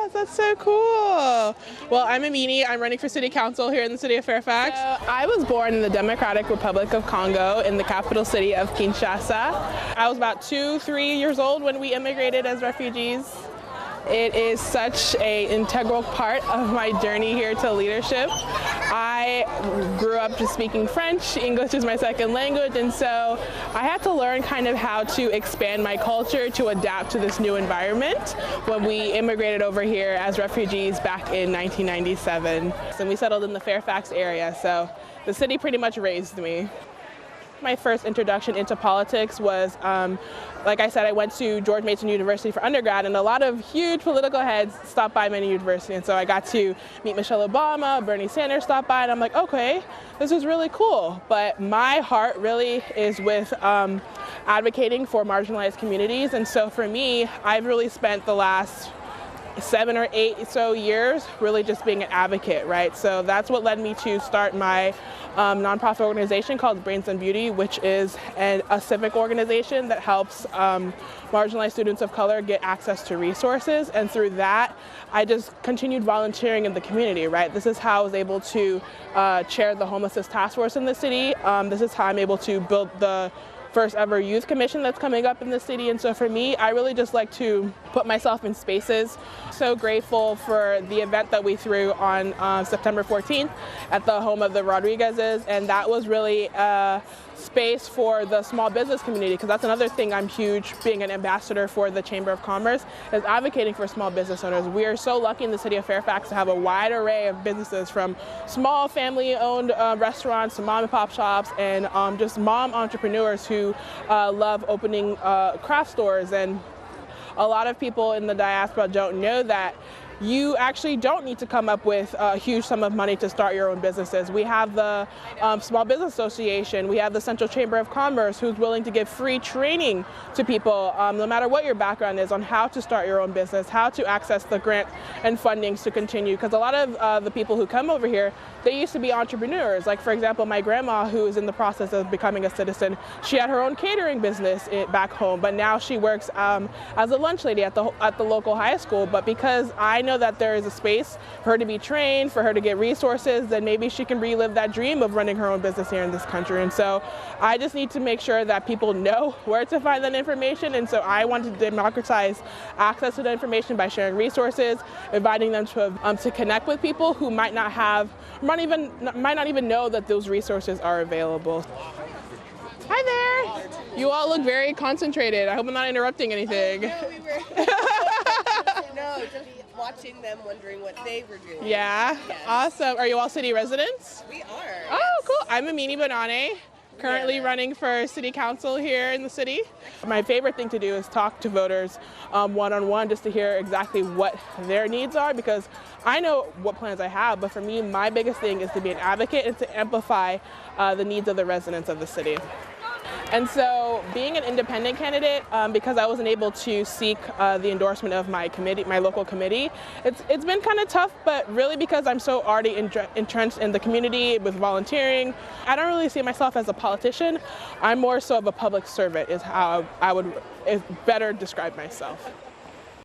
Congrats, that's so cool. Well, I'm Amini. I'm running for city council here in the city of Fairfax. So, I was born in the Democratic Republic of Congo in the capital city of Kinshasa. I was about 2-3 years old when we immigrated as refugees. It is such an integral part of my journey here to leadership. I grew up just speaking French. English is my second language, and so I had to learn kind of how to expand my culture to adapt to this new environment when we immigrated over here as refugees back in 1997. And we settled in the Fairfax area, so the city pretty much raised me. My first introduction into politics was, like I said, I went to George Mason University for undergrad, and a lot of huge political heads stopped by Amini University, and so I got to meet Michelle Obama, Bernie Sanders stopped by, and I'm like, okay, this is really cool. But my heart really is with advocating for marginalized communities, and so for me, I've really spent the last 7 or 8 so years really just being an advocate, right? So that's what led me to start my nonprofit organization called Brains and Beauty, which is a civic organization that helps marginalized students of color get access to resources. And through that, I just continued volunteering in the community, right? This is how I was able to chair the homelessness task force in the city. This is how I'm able to build the first ever youth commission that's coming up in the city. And so for me, I really just like to put myself in spaces. So grateful for the event that we threw on September 14th at the home of the Rodriguezes, and that was really a space for the small business community, because that's another thing I'm huge, being an ambassador for the Chamber of Commerce, is advocating for small business owners. We are so lucky in the city of Fairfax to have a wide array of businesses, from small family-owned restaurants to mom and pop shops, and just mom entrepreneurs who love opening craft stores. And a lot of people in the diaspora don't know that you actually don't need to come up with a huge sum of money to start your own businesses. We have the Small Business Association, we have the Central Chamber of Commerce, who's willing to give free training to people, no matter what your background is, on how to start your own business, how to access the grant and fundings to continue. Because a lot of the people who come over here, they used to be entrepreneurs. Like, for example, my grandma, who is in the process of becoming a citizen, she had her own catering business back home, but now she works as a lunch lady at the local high school. But because I know that there is a space for her to be trained, for her to get resources, then maybe she can relive that dream of running her own business here in this country. And so I just need to make sure that people know where to find that information. And so I want to democratize access to the information by sharing resources, inviting them to connect with people who might not even know that those resources are available. Hi there. You all look very concentrated. I hope I'm not interrupting anything. No, we were no, just watching them, wondering what they were doing. Yeah? Yes. Awesome. Are you all city residents? We are. Oh, cool. I'm Amini Bonane, currently running for city council here in the city. My favorite thing to do is talk to voters one-on-one, just to hear exactly what their needs are, because I know what plans I have, but for me, my biggest thing is to be an advocate and to amplify the needs of the residents of the city. And so being an independent candidate, because I wasn't able to seek the endorsement of my local committee, it's been kind of tough, but really because I'm so already entrenched in the community with volunteering, I don't really see myself as a politician. I'm more so of a public servant, is how I would better describe myself.